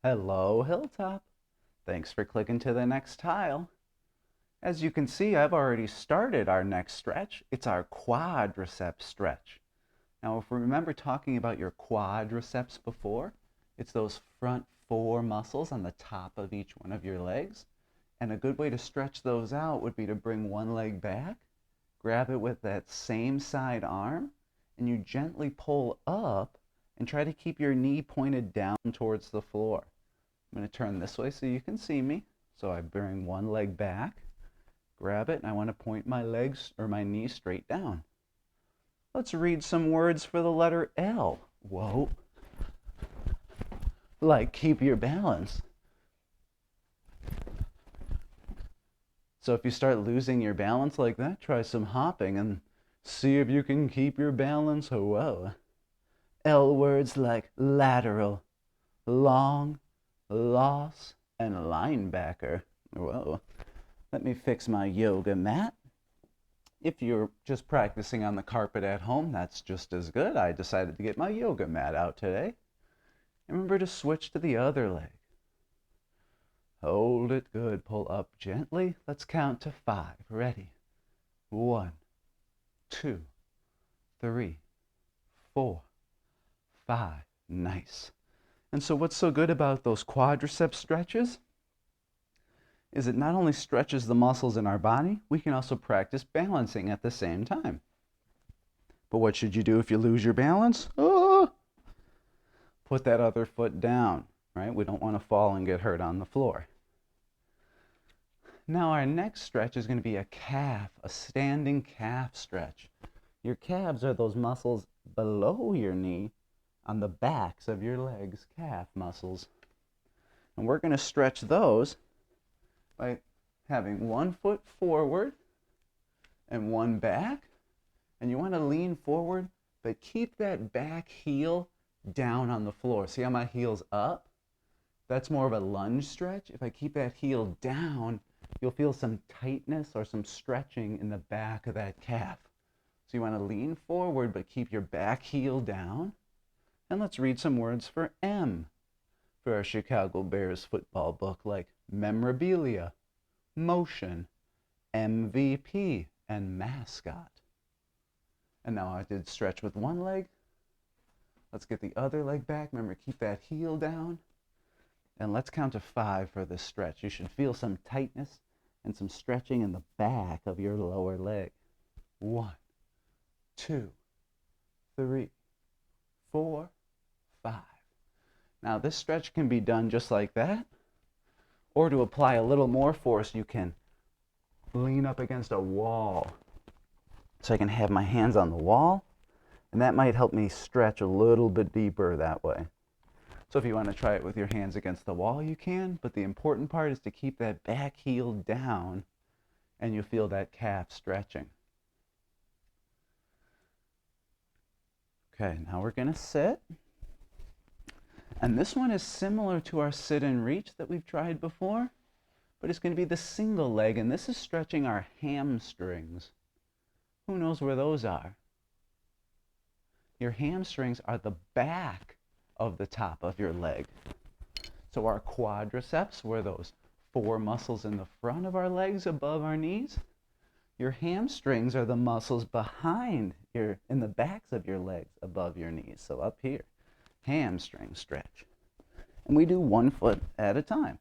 Hello, Hilltop. Thanks for clicking to the next tile. As you can see, I've already started our next stretch. It's our quadriceps stretch. Now, if we remember talking about your quadriceps before, it's those front four muscles on the top of each one of your legs. And a good way to stretch those out would be to bring one leg back, grab it with that same side arm, and you gently pull up and try to keep your knee pointed down towards the floor. I'm going to turn this way so you can see me. So I bring one leg back, grab it, and I want to point my legs or my knee straight down. Let's read some words for the letter L. Whoa. Like keep your balance. So if you start losing your balance like that, try some hopping and see if you can keep your balance. Whoa. L words like lateral, long, loss, and linebacker. Whoa. Let me fix my yoga mat. If you're just practicing on the carpet at home, that's just as good. I decided to get my yoga mat out today. Remember to switch to the other leg. Hold it good. Pull up gently. Let's count to 5. Ready? 1, 2, 3, 4, 5. Nice. And so what's so good about those quadriceps stretches is it not only stretches the muscles in our body, we can also practice balancing at the same time. But what should you do if you lose your balance? Oh, put that other foot down, right? We don't want to fall and get hurt on the floor. Now our next stretch is going to be a calf, a standing calf stretch. Your calves are those muscles below your knee on the backs of your legs, calf muscles. And we're going to stretch those by having one foot forward and one back. And you want to lean forward, but keep that back heel down on the floor. See how my heel's up? That's more of a lunge stretch. If I keep that heel down, you'll feel some tightness or some stretching in the back of that calf. So you want to lean forward, but keep your back heel down. And let's read some words for M for our Chicago Bears football book, like memorabilia, motion, MVP, and mascot. And now I did stretch with one leg. Let's get the other leg back. Remember, keep that heel down. And let's count to 5 for this stretch. You should feel some tightness and some stretching in the back of your lower leg. 1, 2, 3, 4, 5. Now this stretch can be done just like that, or to apply a little more force, you can lean up against a wall. So I can have my hands on the wall, and that might help me stretch a little bit deeper that way. So if you want to try it with your hands against the wall, you can, but the important part is to keep that back heel down, and you feel that calf stretching. Okay, now we're going to sit. And this one is similar to our sit and reach that we've tried before, but it's going to be the single leg, and this is stretching our hamstrings. Who knows where those are? Your hamstrings are the back of the top of your leg. So our quadriceps were those 4 muscles in the front of our legs above our knees. Your hamstrings are the muscles behind in the backs of your legs above your knees. So up here, hamstring stretch. And we do 1 foot at a time.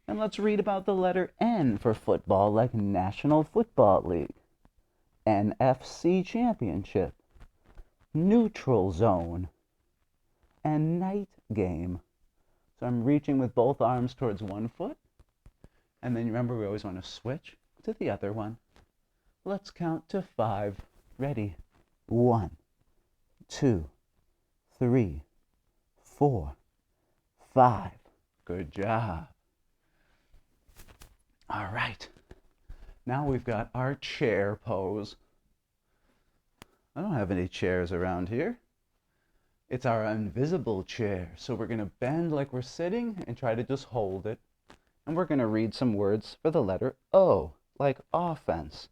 And let's read about the letter N for football, like National Football League, NFC Championship, neutral zone, and night game. So I'm reaching with both arms towards 1 foot. And then remember, we always want to switch to the other one. Let's count to 5. Ready? 1, 2, 3, 4, 5. Good job. All right. Now we've got our chair pose. I don't have any chairs around here. It's our invisible chair. So we're going to bend like we're sitting and try to just hold it. And we're going to read some words for the letter O, like offense,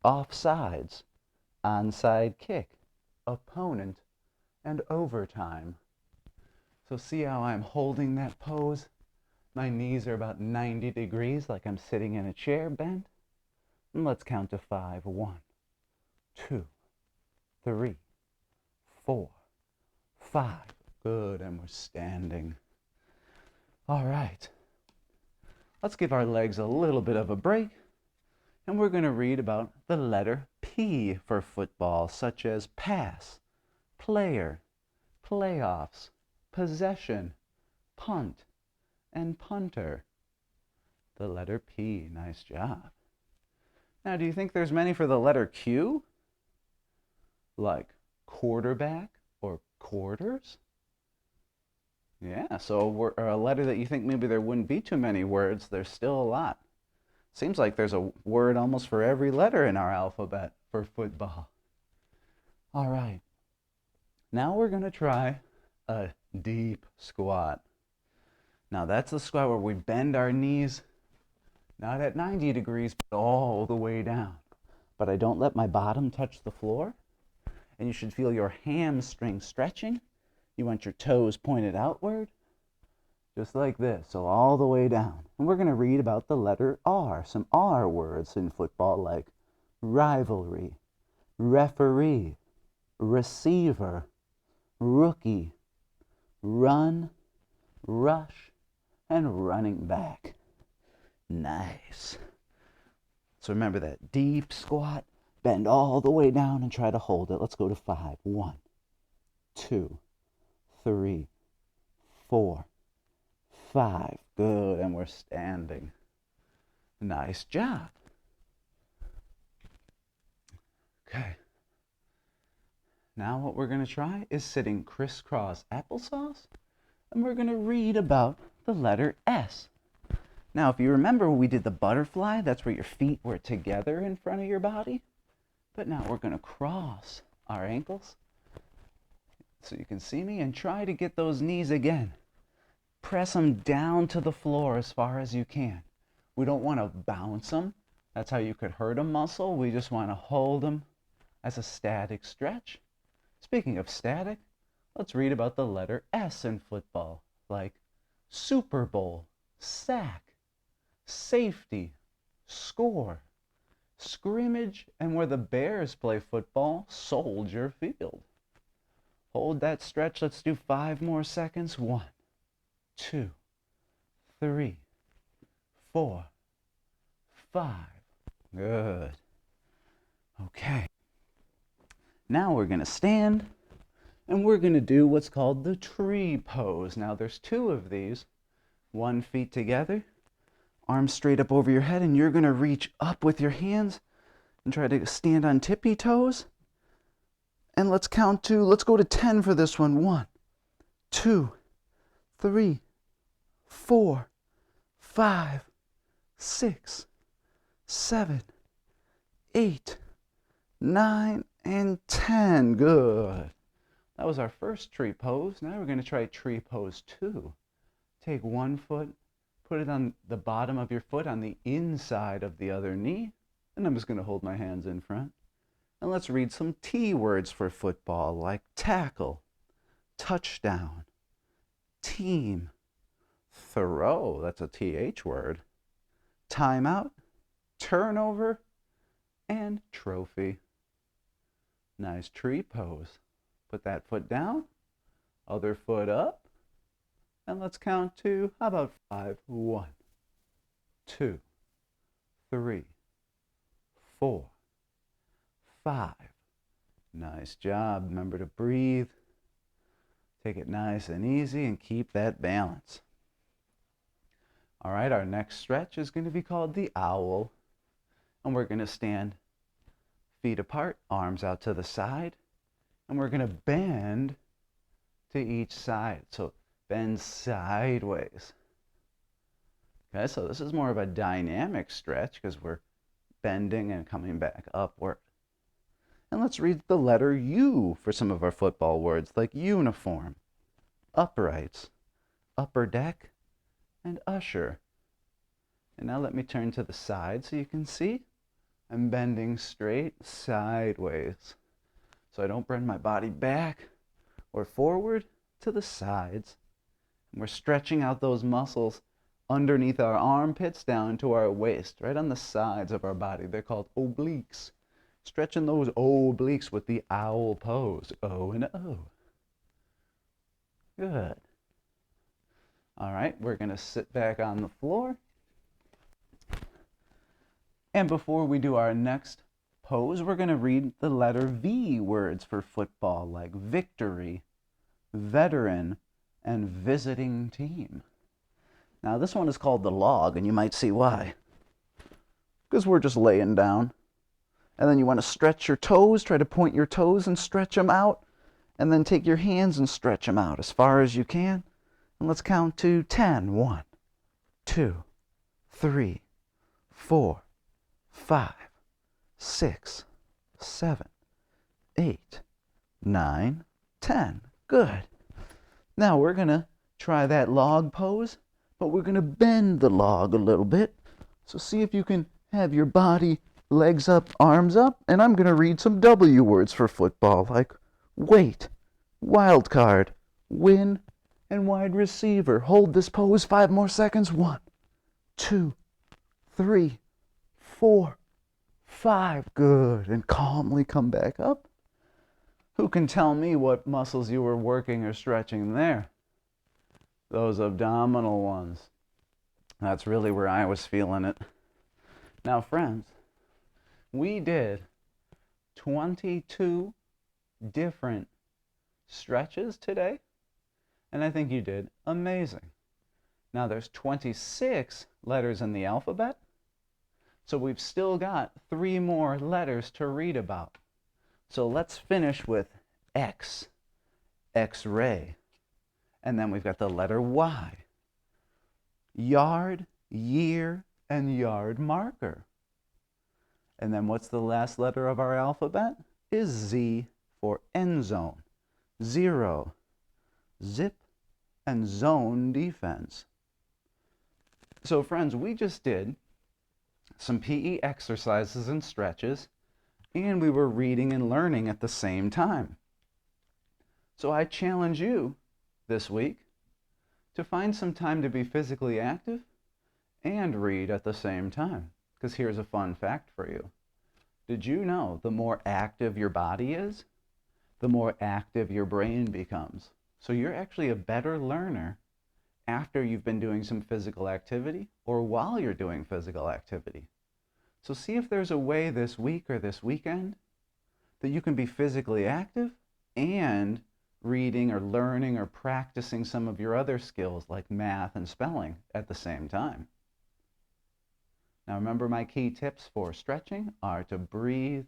offsides, onside kick, opponent, and overtime. So see how I'm holding that pose? My knees are about 90 degrees, like I'm sitting in a chair bent. And let's count to 5. 1, 2, 3, 4, 5. Good, and we're standing. All right. Let's give our legs a little bit of a break. And we're going to read about the letter P for football, such as pass, player, playoffs, possession, punt, and punter. The letter P. Nice job. Now, do you think there's many for the letter Q? Like quarterback or quarters? Yeah, so a letter that you think maybe there wouldn't be too many words, there's still a lot. Seems like there's a word almost for every letter in our alphabet for football. All right. Now we're going to try a deep squat. Now that's the squat where we bend our knees, not at 90 degrees, but all the way down. But I don't let my bottom touch the floor. And you should feel your hamstring stretching. You want your toes pointed outward, just like this, so all the way down. And we're going to read about the letter R, some R words in football like rivalry, referee, receiver, rookie, run, rush, and running back. Nice. So remember that deep squat, bend all the way down and try to hold it. Let's go to 5. 1, 2, 3, 4, 5. Good, and we're standing. Nice job. Okay. Now what we're going to try is sitting crisscross applesauce, and we're going to read about the letter S. Now, if you remember when we did the butterfly, that's where your feet were together in front of your body. But now we're going to cross our ankles so you can see me and try to get those knees again. Press them down to the floor as far as you can. We don't want to bounce them. That's how you could hurt a muscle. We just want to hold them as a static stretch. Speaking of static, let's read about the letter S in football, like Super Bowl, sack, safety, score, scrimmage, and where the Bears play football, Soldier Field. Hold that stretch. Let's do 5 more seconds. 1, 2, 3, 4, 5. Good. Okay. Now we're going to stand and we're going to do what's called the tree pose. Now there's 2 of these. 1 feet together, arms straight up over your head, and you're going to reach up with your hands and try to stand on tippy toes. And let's go to 10 for this one. 1, 2, 3, 4, 5, 6, 7, 8, 9, and 10. Good. That was our first tree pose. Now we're going to try tree pose 2. Take 1 foot, put it on the bottom of your foot on the inside of the other knee, and I'm just going to hold my hands in front. And let's read some T words for football, like tackle, touchdown, team, throw, that's a TH word, timeout, turnover, and trophy. Nice tree pose. Put that foot down, other foot up, and let's count to, how about 5? 1, 2, 3, 4, 5. Nice job. Remember to breathe. Take it nice and easy and keep that balance. All right, our next stretch is going to be called the owl. And we're going to stand feet apart, arms out to the side. And we're going to bend to each side. So bend sideways. Okay, so this is more of a dynamic stretch because we're bending and coming back upward. And let's read the letter U for some of our football words, like uniform, uprights, upper deck, and usher. And now let me turn to the side so you can see. I'm bending straight sideways. So I don't bend my body back or forward, to the sides We're stretching out those muscles underneath our armpits down to our waist, right on the sides of our body. They're called obliques. Stretching those obliques with the owl pose. O and O. Good. All right, we're going to sit back on the floor. And before we do our next pose, we're going to read the letter V words for football, like victory, veteran, and visiting team. Now, this one is called the log, and you might see why. Because we're just laying down. And then you want to stretch your toes, try to point your toes and stretch them out. And then take your hands and stretch them out as far as you can. And let's count to 10. 1, 2, 3, 4, 5, 6, 7, 8, 9, 10. Good. Now we're going to try that log pose, but we're going to bend the log a little bit. So see if you can have your body, legs up, arms up, and I'm going to read some W words for football, like wait, wild card, win, and wide receiver. Hold this pose 5 more seconds. 1, 2, 3, 4, 5. Good. And calmly come back up. Who can tell me what muscles you were working or stretching there? Those abdominal ones. That's really where I was feeling it. Now, friends, we did 22 different stretches today, and I think you did amazing. Now, there's 26 letters in the alphabet, so we've still got 3 more letters to read about. So let's finish with X, X-ray, and then we've got the letter Y, yard, year, and yard marker. And then what's the last letter of our alphabet? Is Z for end zone, 0, zip, and zone defense. So friends, we just did some PE exercises and stretches, and we were reading and learning at the same time. So I challenge you this week to find some time to be physically active and read at the same time. Because here's a fun fact for you. Did you know the more active your body is, the more active your brain becomes? So you're actually a better learner after you've been doing some physical activity or while you're doing physical activity. So see if there's a way this week or this weekend that you can be physically active and reading or learning or practicing some of your other skills like math and spelling at the same time. Now remember, my key tips for stretching are to breathe,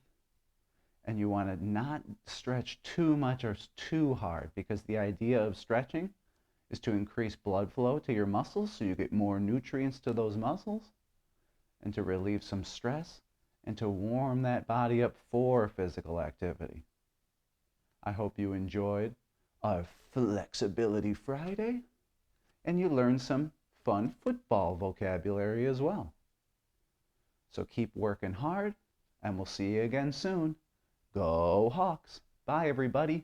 and you want to not stretch too much or too hard, because the idea of stretching is to increase blood flow to your muscles so you get more nutrients to those muscles, and to relieve some stress, and to warm that body up for physical activity. I hope you enjoyed our Flexibility Friday, and you learned some fun football vocabulary as well. So keep working hard, and we'll see you again soon. Go Hawks! Bye, everybody.